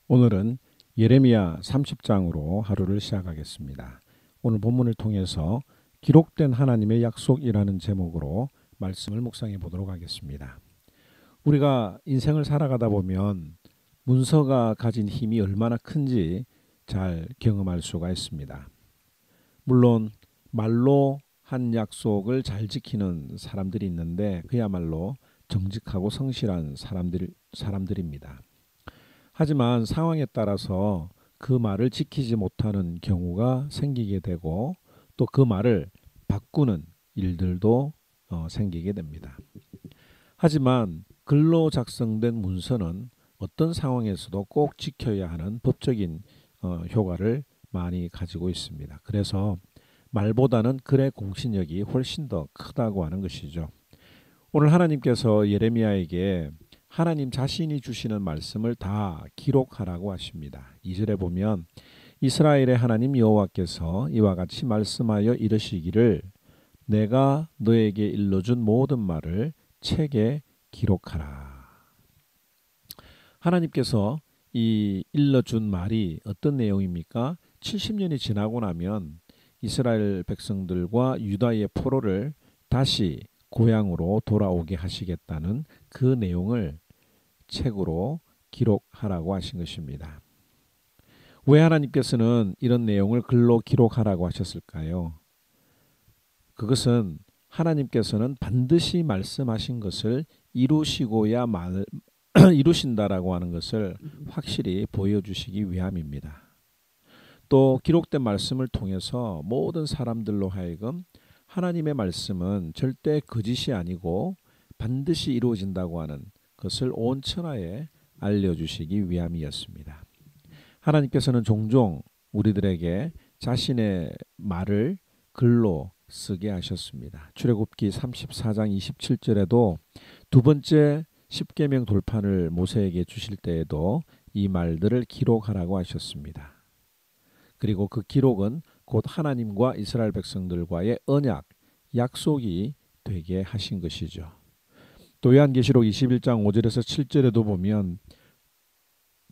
오늘은 예레미야 30장으로 하루를 시작하겠습니다. 오늘 본문을 통해서 기록된 하나님의 약속이라는 제목으로 말씀을 묵상해 보도록 하겠습니다. 우리가 인생을 살아가다 보면 문서가 가진 힘이 얼마나 큰지 잘 경험할 수가 있습니다. 물론 말로 한 약속을 잘 지키는 사람들이 있는데 그야말로 정직하고 성실한 사람들입니다. 하지만 상황에 따라서 그 말을 지키지 못하는 경우가 생기게 되고 또 그 말을 바꾸는 일들도 생기게 됩니다. 하지만 글로 작성된 문서는 어떤 상황에서도 꼭 지켜야 하는 법적인 효과를 많이 가지고 있습니다. 그래서 말보다는 글의 공신력이 훨씬 더 크다고 하는 것이죠. 오늘 하나님께서 예레미야에게 하나님 자신이 주시는 말씀을 다 기록하라고 하십니다. 2절에 보면 이스라엘의 하나님 여호와께서 이와 같이 말씀하여 이르시기를 내가 너에게 일러준 모든 말을 책에 기록하라. 하나님께서 이 일러준 말이 어떤 내용입니까? 70년이 지나고 나면 이스라엘 백성들과 유다의 포로를 다시 고향으로 돌아오게 하시겠다는 그 내용을 책으로 기록하라고 하신 것입니다. 왜 하나님께서는 이런 내용을 글로 기록하라고 하셨을까요? 그것은 하나님께서는 반드시 말씀하신 것을 이루시고야 이루신다라고 하는 것을 확실히 보여주시기 위함입니다. 또 기록된 말씀을 통해서 모든 사람들로 하여금 하나님의 말씀은 절대 거짓이 아니고 반드시 이루어진다고 하는 것을 온 천하에 알려주시기 위함이었습니다. 하나님께서는 종종 우리들에게 자신의 말을 글로 쓰게 하셨습니다. 출애굽기 34장 27절에도 두 번째 십계명 돌판을 모세에게 주실 때에도 이 말들을 기록하라고 하셨습니다. 그리고 그 기록은 곧 하나님과 이스라엘 백성들과의 언약, 약속이 되게 하신 것이죠. 또 요한계시록 21장 5절에서 7절에도 보면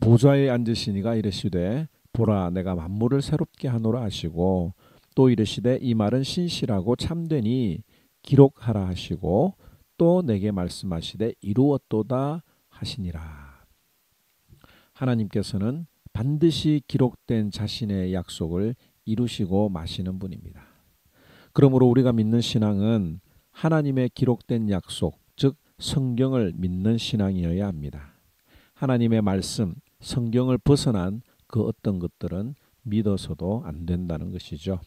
보좌에 앉으신 이가 이르시되 보라 내가 만물을 새롭게 하노라 하시고 또 이르시되 이 말은 신실하고 참되니 기록하라 하시고 또 내게 말씀하시되 이루었도다 하시니라. 하나님께서는 반드시 기록된 자신의 약속을 이루시고 마시는 분입니다. 그러므로 우리가 믿는 신앙은 하나님의 기록된 약속, 즉 성경을 믿는 신앙이어야 합니다. 하나님의 말씀, 성경을 벗어난 그 어떤 것들은 믿어서도 안 된다는 것이죠.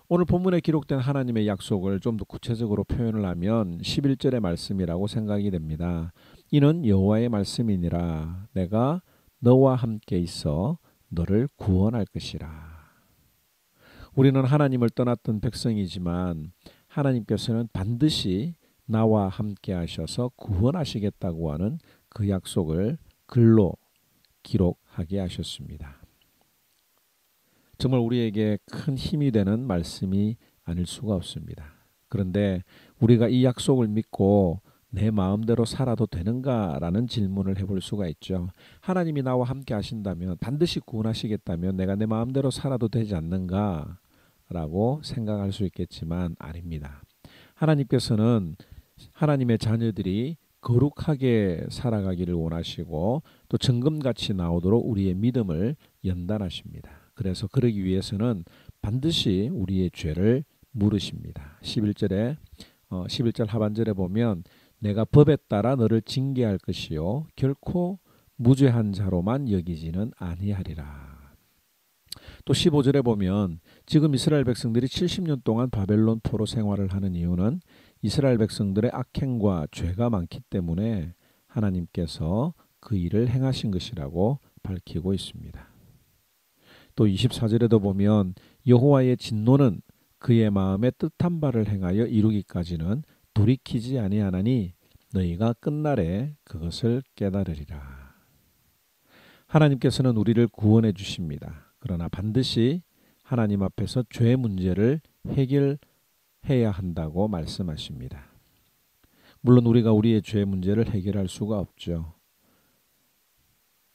오늘 본문에 기록된 하나님의 약속을 좀 더 구체적으로 표현을 하면 11절의 말씀이라고 생각이 됩니다. 이는 여호와의 말씀이니라 내가 너와 함께 있어 너를 구원할 것이라. 우리는 하나님을 떠났던 백성이지만 하나님께서는 반드시 나와 함께 하셔서 구원하시겠다고 하는 그 약속을 글로 기록하게 하셨습니다. 정말 우리에게 큰 힘이 되는 말씀이 아닐 수가 없습니다. 그런데 우리가 이 약속을 믿고 내 마음대로 살아도 되는가라는 질문을 해볼 수가 있죠. 하나님이 나와 함께 하신다면 반드시 구원하시겠다면 내가 내 마음대로 살아도 되지 않는가라고 생각할 수 있겠지만 아닙니다. 하나님께서는 하나님의 자녀들이 거룩하게 살아가기를 원하시고 또 정금같이 나오도록 우리의 믿음을 연단하십니다. 그래서 그러기 위해서는 반드시 우리의 죄를 물으십니다. 11절 하반절에 보면 내가 법에 따라 너를 징계할 것이요 결코 무죄한 자로만 여기지는 아니하리라. 또 15절에 보면 지금 이스라엘 백성들이 70년 동안 바벨론 포로 생활을 하는 이유는 이스라엘 백성들의 악행과 죄가 많기 때문에 하나님께서 그 일을 행하신 것이라고 밝히고 있습니다. 또 24절에도 보면 여호와의 진노는 그의 마음에 뜻한 바를 행하여 이루기까지는 돌이키지 아니하나니 너희가 끝날에 그것을 깨달으리라. 하나님께서는 우리를 구원해 주십니다. 그러나 반드시 하나님 앞에서 죄 문제를 해결해야 한다고 말씀하십니다. 물론 우리가 우리의 죄 문제를 해결할 수가 없죠.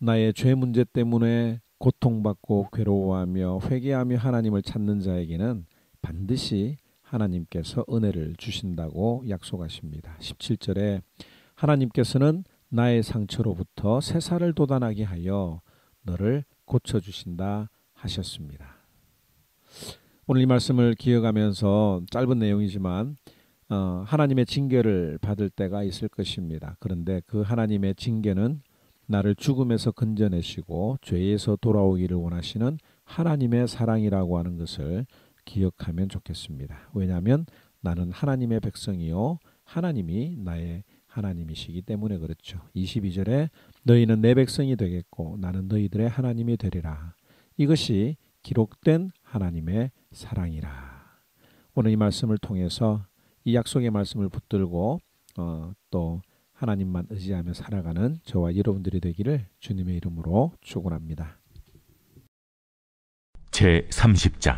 나의 죄 문제 때문에 고통받고 괴로워하며 회개하며 하나님을 찾는 자에게는 반드시 하나님께서 은혜를 주신다고 약속하십니다. 17절에 하나님께서는 나의 상처로부터 새살을 돋아나게 하여 너를 고쳐주신다 하셨습니다. 오늘 이 말씀을 기억하면서 짧은 내용이지만 하나님의 징계를 받을 때가 있을 것입니다. 그런데 그 하나님의 징계는 나를 죽음에서 건져내시고 죄에서 돌아오기를 원하시는 하나님의 사랑이라고 하는 것을 기억하면 좋겠습니다. 왜냐하면 나는 하나님의 백성이요 하나님이 나의 하나님이시기 때문에 그렇죠. 22절에 너희는 내 백성이 되겠고 나는 너희들의 하나님이 되리라. 이것이 기록된 하나님의 사랑이라. 오늘 이 말씀을 통해서 이 약속의 말씀을 붙들고 또 하나님만 의지하며 살아가는 저와 여러분들이 되기를 주님의 이름으로 축원합니다. 제30장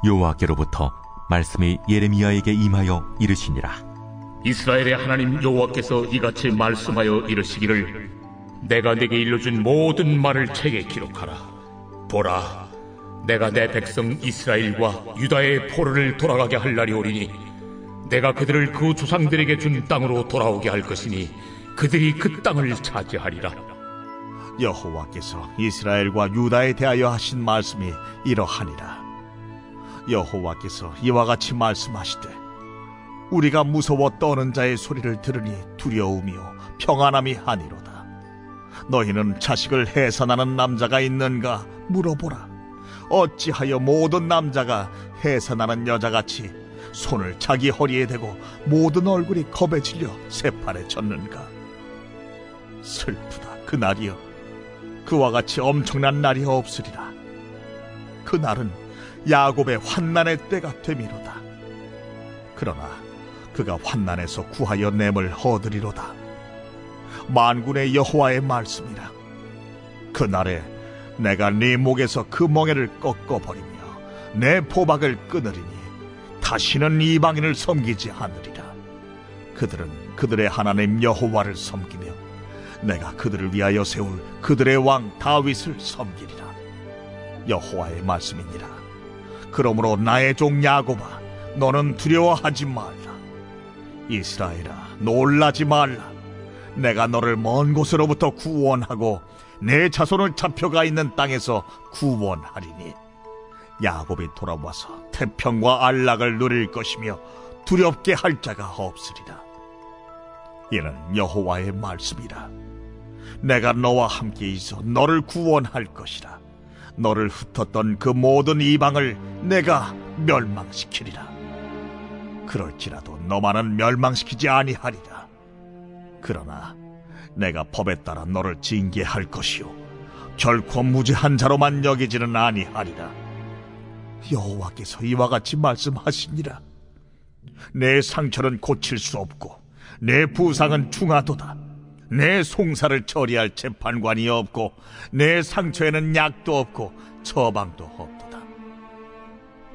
여호와께로부터 말씀이 예레미야에게 임하여 이르시니라. 이스라엘의 하나님 여호와께서 이같이 말씀하여 이르시기를 내가 네게 일러준 모든 말을 책에 기록하라. 보라, 내가 내 백성 이스라엘과 유다의 포로를 돌아가게 할 날이 오리니 내가 그들을 그 조상들에게 준 땅으로 돌아오게 할 것이니 그들이 그 땅을 차지하리라. 여호와께서 이스라엘과 유다에 대하여 하신 말씀이 이러하니라. 여호와께서 이와 같이 말씀하시되 우리가 무서워 떠는 자의 소리를 들으니 두려움이요 평안함이 아니로다. 너희는 자식을 해산하는 남자가 있는가 물어보라. 어찌하여 모든 남자가 해산하는 여자같이 손을 자기 허리에 대고 모든 얼굴이 겁에 질려 새팔에 젖는가? 슬프다 그날이여. 그와 같이 엄청난 날이 없으리라. 그날은 야곱의 환난의 때가 되미로다. 그러나 그가 환난에서 구하여 냄을 얻으리로다. 만군의 여호와의 말씀이라. 그날에 내가 네 목에서 그 멍에를 꺾어버리며 내 포박을 끊으리니 다시는 이방인을 섬기지 않으리라. 그들은 그들의 하나님 여호와를 섬기며 내가 그들을 위하여 세울 그들의 왕 다윗을 섬기리라. 여호와의 말씀이니라. 그러므로 나의 종 야곱아, 너는 두려워하지 말라. 이스라엘아, 놀라지 말라. 내가 너를 먼 곳으로부터 구원하고 내 자손을 잡혀가 있는 땅에서 구원하리니 야곱이 돌아와서 태평과 안락을 누릴 것이며 두렵게 할 자가 없으리라. 이는 여호와의 말씀이라. 내가 너와 함께 있어 너를 구원할 것이라. 너를 흩었던 그 모든 이방을 내가 멸망시키리라. 그럴지라도 너만은 멸망시키지 아니하리라. 그러나 내가 법에 따라 너를 징계할 것이요 결코 무죄한 자로만 여기지는 아니하리라. 여호와께서 이와 같이 말씀하시니라. 내 상처는 고칠 수 없고 내 부상은 중하도다. 내 송사를 처리할 재판관이 없고 내 상처에는 약도 없고 처방도 없도다.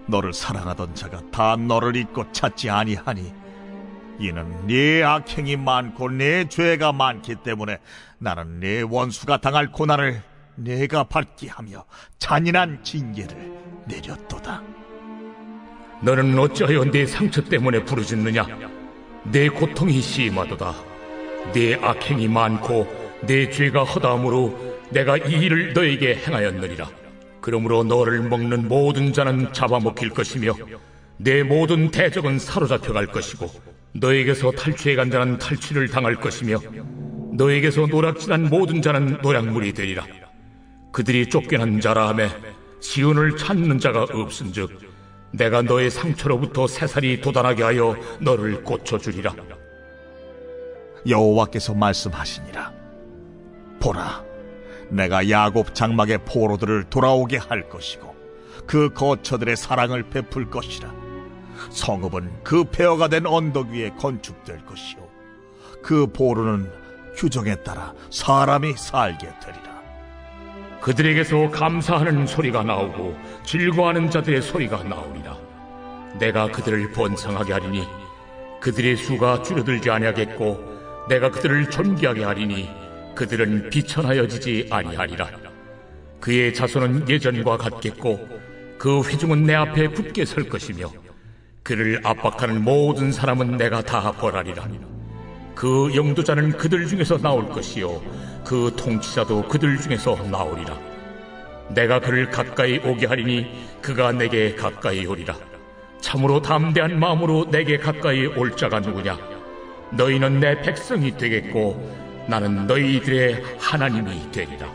너를 사랑하던 자가 다 너를 잊고 찾지 아니하니 이는 네 악행이 많고 네 죄가 많기 때문에 나는 네 원수가 당할 고난을 내가 받게 하며 잔인한 징계를 내렸도다. 너는 어찌하여 네 상처 때문에 부르짖느냐? 내 고통이 심하도다. 네 악행이 많고 내 죄가 허다함으로 내가 이 일을 너에게 행하였느니라. 그러므로 너를 먹는 모든 자는 잡아먹힐 것이며 내 모든 대적은 사로잡혀갈 것이고 너에게서 탈취해간 자는 탈취를 당할 것이며 너에게서 노략질한 모든 자는 노략물이 되리라. 그들이 쫓겨난 자라 하매 시온을 찾는 자가 없은즉 내가 너의 상처로부터 새살이 돋아나게 하여 너를 고쳐주리라. 여호와께서 말씀하시니라. 보라, 내가 야곱 장막의 포로들을 돌아오게 할 것이고 그 거처들의 사랑을 베풀 것이라. 성읍은 그 폐허가 된 언덕 위에 건축될 것이요 그 포로는 규정에 따라 사람이 살게 되리라. 그들에게서 감사하는 소리가 나오고 즐거워하는 자들의 소리가 나오리라. 내가 그들을 번성하게 하리니 그들의 수가 줄어들지 아니하겠고 내가 그들을 존귀하게 하리니 그들은 비천하여지지 아니하리라. 그의 자손은 예전과 같겠고 그 회중은 내 앞에 굳게 설 것이며 그를 압박하는 모든 사람은 내가 다 벌하리라. 그 영도자는 그들 중에서 나올 것이요 그 통치자도 그들 중에서 나오리라. 내가 그를 가까이 오게 하리니 그가 내게 가까이 오리라. 참으로 담대한 마음으로 내게 가까이 올 자가 누구냐? 너희는 내 백성이 되겠고 나는 너희들의 하나님이 되리라.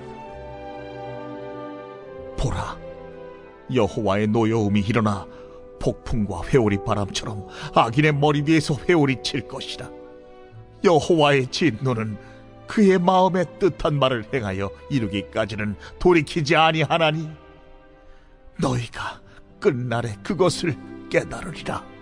보라, 여호와의 노여움이 일어나 폭풍과 회오리 바람처럼 악인의 머리 위에서 회오리 칠 것이라. 여호와의 진노는 그의 마음에 뜻한 말을 행하여 이루기까지는 돌이키지 아니하나니 너희가 끝날에 그것을 깨달으리라.